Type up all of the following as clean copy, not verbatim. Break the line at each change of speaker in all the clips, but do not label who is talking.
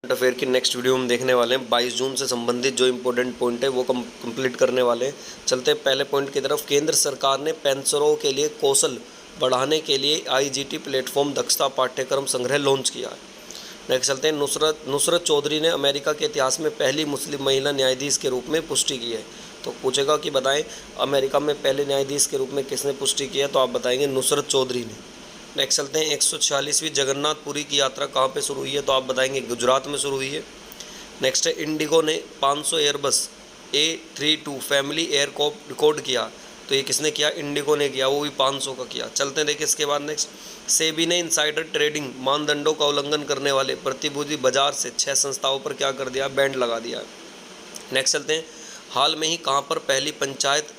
Affair की next video हम देखने वाले हैं 22 जून से संबंधित जो इम्पोर्टेंट पॉइंट है वो कंप्लीट करने वाले हैं। चलते हैं पहले पॉइंट की तरफ। केंद्र सरकार ने पेंशनरों के लिए कौशल बढ़ाने के लिए आईजीटी प्लेटफॉर्म दक्षता पाठ्यक्रम संग्रह लॉन्च किया है। नेक्स्ट चलते हैं। नुसरत चौधरी ने अमेरिका के इतिहास में पहली मुस्लिम महिला न्यायाधीश के रूप में पुष्टि की है। तो पूछेगा कि बताएं अमेरिका में पहले न्यायाधीश के रूप में किसने पुष्टि किया, तो आप बताएंगे नुसरत चौधरी ने। नेक्स्ट चलते हैं। 146वीं जगन्नाथपुरी की यात्रा कहाँ पे शुरू हुई है, तो आप बताएंगे गुजरात में शुरू हुई है। नेक्स्ट है। इंडिगो ने 500 Airbus A32 family air record किया, तो ये किसने किया, इंडिगो ने किया, वो भी 500 का किया। चलते हैं देखिए इसके बाद नेक्स्ट। सेबी ने इनसाइडर ट्रेडिंग मानदंडों का उल्लंघन करने वाले प्रतिभूति बाजार से 6 संस्थाओं पर क्या कर दिया, बैंड लगा दिया। नेक्स्ट चलते हैं। हाल में ही कहाँ पर पहली पंचायत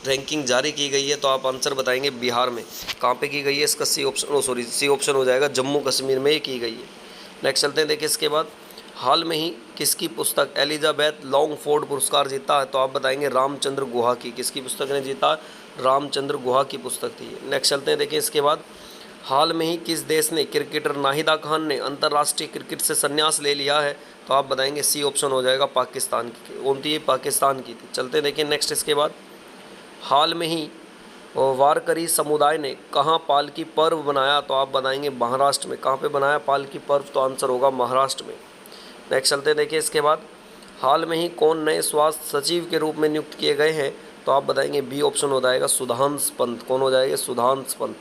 रैंकिंग जारी की गई है, तो आप आंसर बताएंगे बिहार में। कहाँ पे की गई है, इसका सी ऑप्शन हो जाएगा, जम्मू कश्मीर में ही की गई है। नेक्स्ट चलते हैं देखिए इसके बाद। हाल में ही किसकी पुस्तक एलिजाबेथ लॉन्गफोर्ड पुरस्कार जीता है, तो आप बताएंगे रामचंद्र गुहा की। किसकी पुस्तक ने जीता, रामचंद्र गुहा की पुस्तक थी। नेक्स्ट चलते हैं देखिए इसके बाद। हाल में ही किस देश ने क्रिकेटर नाहिदा खान ने अंतर्राष्ट्रीय क्रिकेट से संन्यास ले लिया है, तो आप बताएंगे सी ऑप्शन हो जाएगा पाकिस्तान की। उनकी पाकिस्तान की थी। चलते देखिए नेक्स्ट इसके बाद। हाल में ही वारकरी समुदाय ने कहाँ पालकी पर्व बनाया, तो आप बताएंगे महाराष्ट्र में। कहाँ पे बनाया पालकी पर्व, तो आंसर होगा महाराष्ट्र में। नेक्स्ट चलते देखिए इसके बाद। हाल में ही कौन नए स्वास्थ्य सचिव के रूप में नियुक्त किए गए हैं, तो आप बताएंगे बी ऑप्शन हो जाएगा सुधांश पंत। कौन हो जाएगा, सुधांश पंत।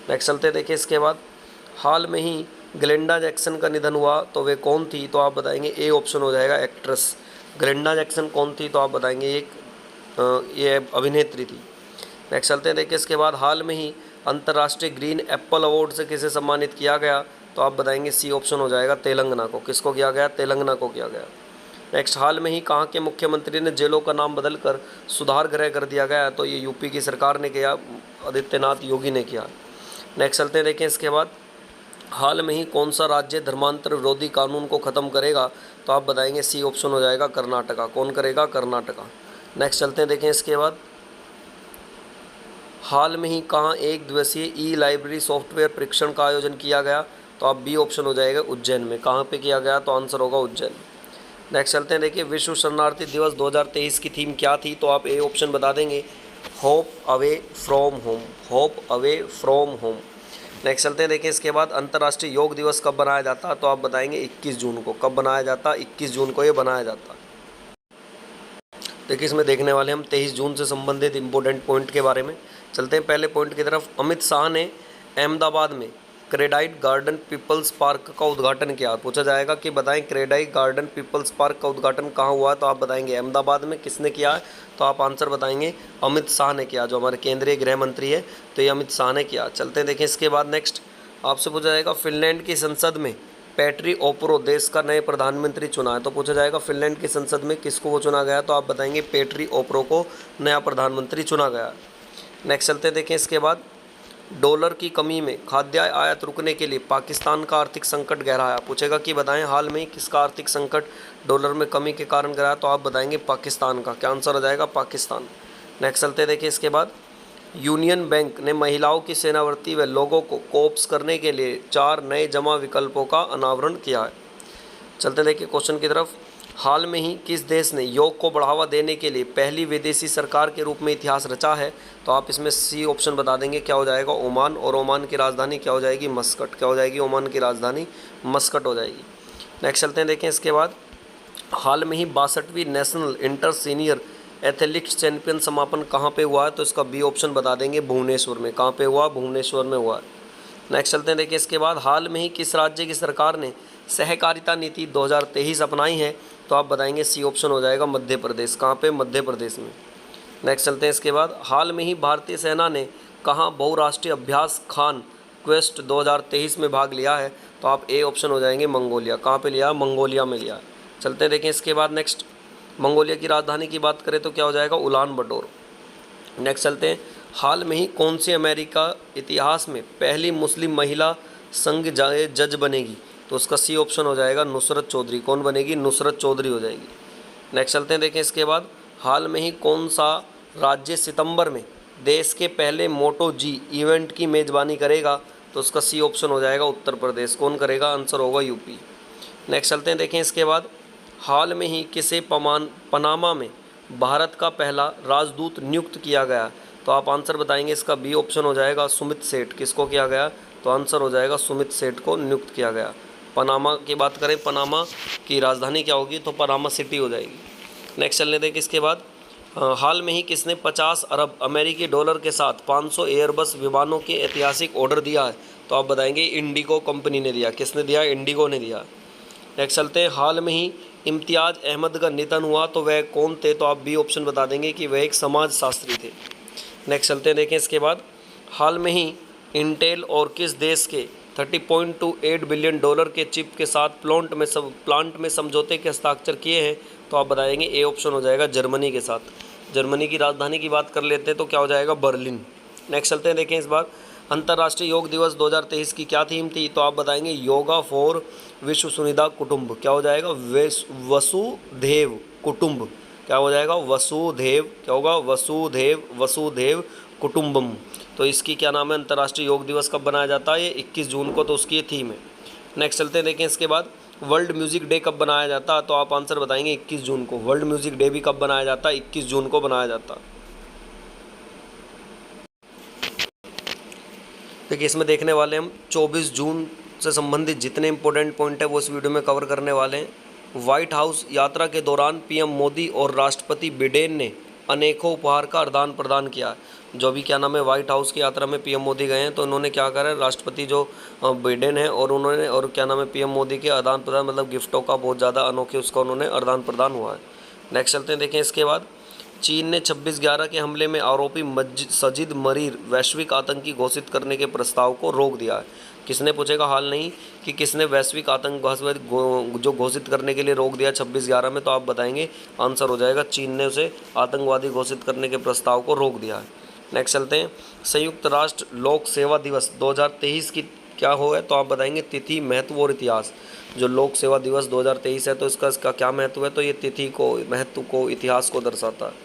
नेक्स्ट चलते देखिए इसके बाद। हाल में ही ग्लेंडा जैक्सन का निधन हुआ, तो वे कौन थी, तो आप बताएंगे ए ऑप्शन हो जाएगा एक्ट्रेस। ग्लेंडा जैक्सन कौन थी, तो आप बताएंगे ये अभिनेत्री थी। नेक्स्ट चलते हैं देखिए इसके बाद। हाल में ही अंतर्राष्ट्रीय ग्रीन एप्पल अवार्ड से किसे सम्मानित किया गया, तो आप बताएंगे सी ऑप्शन हो जाएगा तेलंगाना को। किसको किया गया, तेलंगाना को किया गया। नेक्स्ट। हाल में ही कहाँ के मुख्यमंत्री ने जेलों का नाम बदलकर सुधार गृह कर दिया गया, तो ये यूपी की सरकार ने किया, आदित्यनाथ योगी ने किया। नेक्स्ट चलते हैं देखें इसके बाद। हाल में ही कौन सा राज्य धर्मांतर विरोधी कानून को ख़त्म करेगा, तो आप बताएंगे सी ऑप्शन हो जाएगा कर्नाटका। कौन करेगा, कर्नाटका। नेक्स्ट चलते हैं देखें इसके बाद। हाल में ही कहाँ एक दिवसीय ई लाइब्रेरी सॉफ्टवेयर परीक्षण का आयोजन किया गया, तो आप बी ऑप्शन हो जाएगा उज्जैन में। कहाँ पे किया गया, तो आंसर होगा उज्जैन। नेक्स्ट चलते हैं देखिए। विश्व शरणार्थी दिवस 2023 की थीम क्या थी, तो आप ए ऑप्शन बता देंगे hope away from home. Hope away from home. Next चलते हैं देखिए इसके बाद। अंतर्राष्ट्रीय योग दिवस कब बनाया जाता, तो आप बताएंगे 21 जून को। कब बनाया जाता, 21 जून को ये बनाया जाता। देखिए इसमें देखने वाले हम 23 जून से संबंधित इंपॉर्टेंट पॉइंट के बारे में। चलते हैं पहले पॉइंट की तरफ। अमित शाह ने अहमदाबाद में क्रेडाइट गार्डन पीपल्स पार्क का उद्घाटन किया। पूछा जाएगा कि बताएं क्रेडाइट गार्डन पीपल्स पार्क का उद्घाटन कहाँ हुआ, तो आप बताएंगे अहमदाबाद में। किसने किया है, तो आप आंसर बताएंगे अमित शाह ने किया, जो हमारे केंद्रीय गृह मंत्री है, तो ये अमित शाह ने किया। चलते हैं देखें इसके बाद। नेक्स्ट आपसे पूछा जाएगा फिनलैंड की संसद में पैट्री ओपरो देश का नए प्रधानमंत्री चुना है, तो पूछा जाएगा फिनलैंड की संसद में किसको वो चुना गया, तो आप बताएंगे पैट्री ओपरो को नया प्रधानमंत्री चुना गया। नेक्स्ट चलते देखें इसके बाद। डॉलर की कमी में खाद्य आयात रुकने के लिए पाकिस्तान का आर्थिक संकट गहराया। पूछेगा कि बताएं हाल में किसका आर्थिक संकट डॉलर में कमी के कारण गहराया, तो आप बताएंगे पाकिस्तान का। क्या आंसर हो जाएगा, पाकिस्तान। नेक्स्ट चलते देखिए इसके बाद। यूनियन बैंक ने महिलाओं की सेवानिवृत्ति व लोगों को कोऑप्स करने के लिए 4 नए जमा विकल्पों का अनावरण किया है। चलते देखिए क्वेश्चन की तरफ। हाल में ही किस देश ने योग को बढ़ावा देने के लिए पहली विदेशी सरकार के रूप में इतिहास रचा है, तो आप इसमें सी ऑप्शन बता देंगे। क्या हो जाएगा, ओमान। और ओमान की राजधानी क्या हो जाएगी, मस्कट। क्या हो जाएगी, ओमान की राजधानी मस्कट हो जाएगी। नेक्स्ट चलते हैं देखें इसके बाद। हाल में ही 62वीं national inter senior athletics champion समापन कहाँ पे हुआ है, तो इसका बी ऑप्शन बता देंगे भुवनेश्वर में। कहाँ पे हुआ, भुवनेश्वर में हुआ है। नेक्स्ट चलते हैं देखिए इसके बाद। हाल में ही किस राज्य की सरकार ने सहकारिता नीति 2023 अपनाई है, तो आप बताएंगे सी ऑप्शन हो जाएगा मध्य प्रदेश। कहाँ पे, मध्य प्रदेश में। नेक्स्ट चलते हैं इसके बाद। हाल में ही भारतीय सेना ने कहाँ बहुराष्ट्रीय अभ्यास खान क्वेस्ट 2023 में भाग लिया है, तो आप ए ऑप्शन हो जाएंगे मंगोलिया। कहाँ पे लिया, मंगोलिया में लिया। चलते देखें इसके बाद। नेक्स्ट मंगोलिया की राजधानी की बात करें तो क्या हो जाएगा, उलान बटोर। नेक्स्ट चलते हैं। हाल में ही कौन सी अमेरिका इतिहास में पहली मुस्लिम महिला संघ जज बनेगी, तो उसका सी ऑप्शन हो जाएगा नुसरत चौधरी। कौन बनेगी, नुसरत चौधरी हो जाएगी। नेक्स्ट चलते हैं देखें इसके बाद। हाल में ही कौन सा राज्य सितंबर में देश के पहले मोटो जी इवेंट की मेज़बानी करेगा, तो उसका सी ऑप्शन हो जाएगा उत्तर प्रदेश। कौन करेगा, आंसर होगा यूपी। नेक्स्ट चलते हैं, देखें इसके बाद हाल में ही किसे पनामा में भारत का पहला राजदूत नियुक्त किया गया? तो आप आंसर बताएंगे इसका बी ऑप्शन हो जाएगा सुमित सेठ। किसको किया गया? तो आंसर हो जाएगा सुमित सेठ को नियुक्त किया गया। पनामा की बात करें, पनामा की राजधानी क्या होगी? तो पनामा सिटी हो जाएगी। नेक्स्ट चलने दें, इसके बाद हाल में ही किसने 50 अरब अमेरिकी डॉलर के साथ 500 एयरबस विमानों के ऐतिहासिक ऑर्डर दिया है? तो आप बताएंगे इंडिगो कंपनी ने दिया। किसने दिया? इंडिगो ने दिया। नेक्स्ट चलते हैं, हाल में ही इम्तियाज़ अहमद का निधन हुआ, तो वह कौन थे? तो आप बी ऑप्शन बता देंगे कि वह एक समाज शास्त्री थे। नेक्स्ट चलते हैं, देखें इसके बाद हाल में ही इंटेल और किस देश के 30.28 बिलियन डॉलर के चिप के साथ प्लांट में समझौते के हस्ताक्षर किए हैं? तो आप बताएंगे ए ऑप्शन हो जाएगा जर्मनी के साथ। जर्मनी की राजधानी की बात कर लेते हैं तो क्या हो जाएगा? बर्लिन। नेक्स्ट चलते हैं, देखें इस बार अंतर्राष्ट्रीय योग दिवस 2023 की क्या थीम थी? तो आप बताएंगे योगा फॉर विश्व सुविधा कुटुंब। क्या हो जाएगा? वसुधैव कुटुंब। क्या हो जाएगा? वसुधैव। क्या होगा? वसुधैव कुटुंबम। तो इसकी क्या नाम है? अंतर्राष्ट्रीय योग दिवस कब बनाया जाता है? ये 21 जून को, तो उसकी ये थीम है। नेक्स्ट चलते हैं, देखें इसके बाद वर्ल्ड म्यूज़िक डे कब बनाया जाता है? तो आप आंसर बताएंगे 21 जून को। वर्ल्ड म्यूज़िक डे भी कब बनाया जाता है? 21 जून को बनाया जाता है। देखिए इसमें देखने वाले हम 24 जून से संबंधित जितने इंपॉर्टेंट पॉइंट है वो इस वीडियो में कवर करने वाले हैं। व्हाइट हाउस यात्रा के दौरान पीएम मोदी और राष्ट्रपति बिडेन ने अनेकों उपहार का आदान प्रदान किया। जो भी क्या नाम है व्हाइट हाउस की यात्रा में पीएम मोदी गए हैं तो इन्होंने क्या करा है, राष्ट्रपति जो बिडेन है और उन्होंने और क्या नाम है पीएम मोदी के आदान प्रदान मतलब गिफ्टों का बहुत ज़्यादा अनोखे उसका उन्होंने आदान प्रदान हुआ है। नेक्स्ट चलते हैं, देखें इसके बाद चीन ने 26/11 के हमले में आरोपी सजिद मरीर वैश्विक आतंकी घोषित करने के प्रस्ताव को रोक दिया है। किसने पूछेगा हाल नहीं कि किसने वैश्विक आतंकवादी जो घोषित करने के लिए रोक दिया 26/11 में? तो आप बताएंगे आंसर हो जाएगा चीन ने उसे आतंकवादी घोषित करने के प्रस्ताव को रोक दिया है। नेक्स्ट चलते हैं, संयुक्त राष्ट्र लोक सेवा दिवस 2023 की क्या हो है? तो आप बताएंगे तिथि, महत्व और इतिहास। जो लोक सेवा दिवस 2023 है तो इसका क्या महत्व है? तो ये तिथि को, महत्व को, इतिहास को दर्शाता है।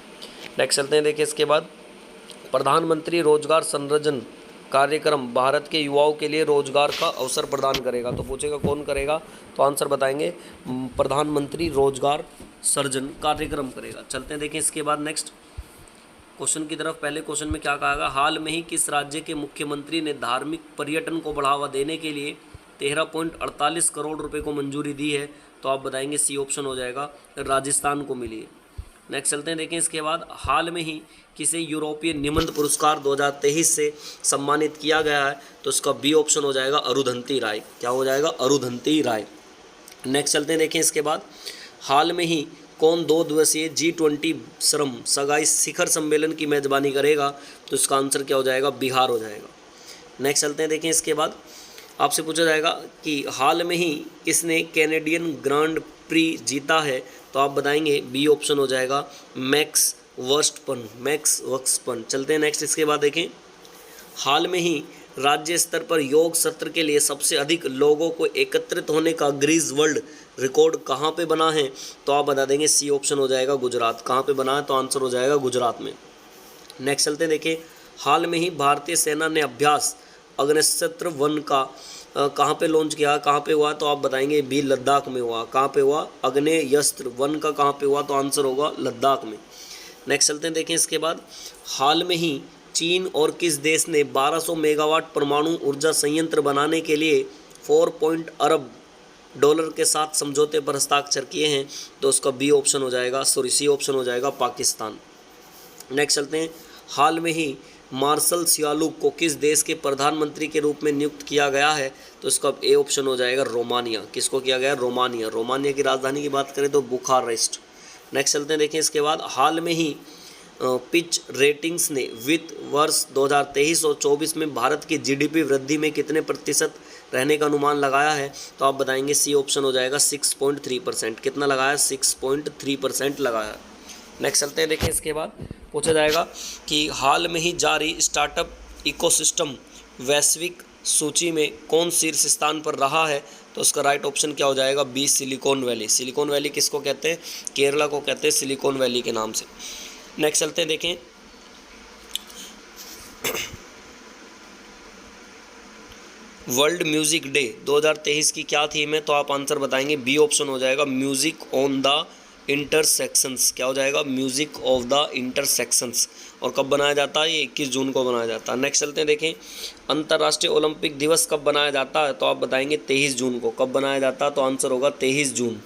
नेक्स्ट चलते हैं, देखिए इसके बाद प्रधानमंत्री रोजगार संरक्षण कार्यक्रम भारत के युवाओं के लिए रोजगार का अवसर प्रदान करेगा। तो पूछेगा कौन करेगा? तो आंसर बताएंगे प्रधानमंत्री रोजगार सृजन कार्यक्रम करेगा। चलते हैं, देखें इसके बाद नेक्स्ट क्वेश्चन की तरफ। पहले क्वेश्चन में क्या कहा गया? हाल में ही किस राज्य के मुख्यमंत्री ने धार्मिक पर्यटन को बढ़ावा देने के लिए 13.48 करोड़ रुपए को मंजूरी दी है? तो आप बताएंगे सी ऑप्शन हो जाएगा, राजस्थान को मिली है। नेक्स्ट चलते हैं, देखें इसके बाद हाल में ही किसे यूरोपीय निबंध पुरस्कार 2023 से सम्मानित किया गया है? तो इसका बी ऑप्शन हो जाएगा अरुंधति राय। क्या हो जाएगा? अरुंधति राय। नेक्स्ट चलते हैं, देखें इसके बाद हाल में ही कौन 2 दिवसीय G20 श्रम सगाई शिखर सम्मेलन की मेजबानी करेगा? तो इसका आंसर क्या हो जाएगा? बिहार हो जाएगा। नेक्स्ट चलते हैं, देखें इसके बाद आपसे पूछा जाएगा कि हाल में ही किसने कैनेडियन ग्रांड प्री जीता है? तो आप बताएंगे बी ऑप्शन हो जाएगा मैक्स वर्स्टपन। चलते हैं नेक्स्ट इसके बाद, देखें हाल में ही राज्य स्तर पर योग सत्र के लिए सबसे अधिक लोगों को एकत्रित होने का गिनीज वर्ल्ड रिकॉर्ड कहाँ पे बना है? तो आप बता देंगे सी ऑप्शन हो जाएगा गुजरात। कहाँ पे बना है? तो आंसर हो जाएगा गुजरात में। नेक्स्ट चलते हैं, देखें हाल में ही भारतीय सेना ने अभ्यास अग्निशस्त्र 1 का कहाँ पे लॉन्च किया? कहाँ पे हुआ? तो आप बताएंगे बी लद्दाख में हुआ। कहाँ पे हुआ? अग्नेयस्त्र 1 का कहाँ पे हुआ? तो आंसर होगा लद्दाख में। नेक्स्ट चलते हैं, देखें इसके बाद हाल में ही चीन और किस देश ने 1200 मेगावाट परमाणु ऊर्जा संयंत्र बनाने के लिए 4 अरब डॉलर के साथ समझौते पर हस्ताक्षर किए हैं? तो उसका बी ऑप्शन हो जाएगा, सी ऑप्शन हो जाएगा पाकिस्तान। नेक्स्ट चलते हैं, हाल में ही मार्शल सियालुक को किस देश के प्रधानमंत्री के रूप में नियुक्त किया गया है? तो इसका ए ऑप्शन हो जाएगा रोमानिया। किसको किया गया? रोमानिया। रोमानिया की राजधानी की बात करें तो बुखारेस्ट। नेक्स्ट चलते हैं, देखें इसके बाद हाल में ही पिच रेटिंग्स ने वित्त वर्ष 2023 और 24 में भारत की जीडीपी वृद्धि में कितने प्रतिशत रहने का अनुमान लगाया है? तो आप बताएंगे सी ऑप्शन हो जाएगा 6.3%। कितना लगाया? 6.3% लगाया। नेक्स्ट चलते हैं, देखें इसके बाद पूछा जाएगा कि हाल में ही जारी स्टार्टअप इकोसिस्टम वैश्विक सूची में कौन शीर्ष स्थान पर रहा है? तो उसका राइट ऑप्शन क्या हो जाएगा? B silicon valley. Silicon valley किसको कहते हैं? केरला को कहते हैं सिलिकॉन वैली के नाम से। नेक्स्ट चलते हैं, देखें वर्ल्ड म्यूज़िक डे 2023 की क्या थीम है, तो आप आंसर बताएंगे, बी ऑप्शन हो जाएगा म्यूज़िक ऑन द इंटरसेक्शंस। क्या हो जाएगा, म्यूज़िक ऑफ द इंटरसेक्शंस। और कब बनाया जाता है, ये 21 जून को बनाया जाता है। नेक्स्ट चलते हैं, देखें अंतर्राष्ट्रीय ओलंपिक दिवस कब बनाया जाता है, तो आप बताएंगे 23 जून को। कब बनाया जाता है, तो आंसर होगा 23 जून।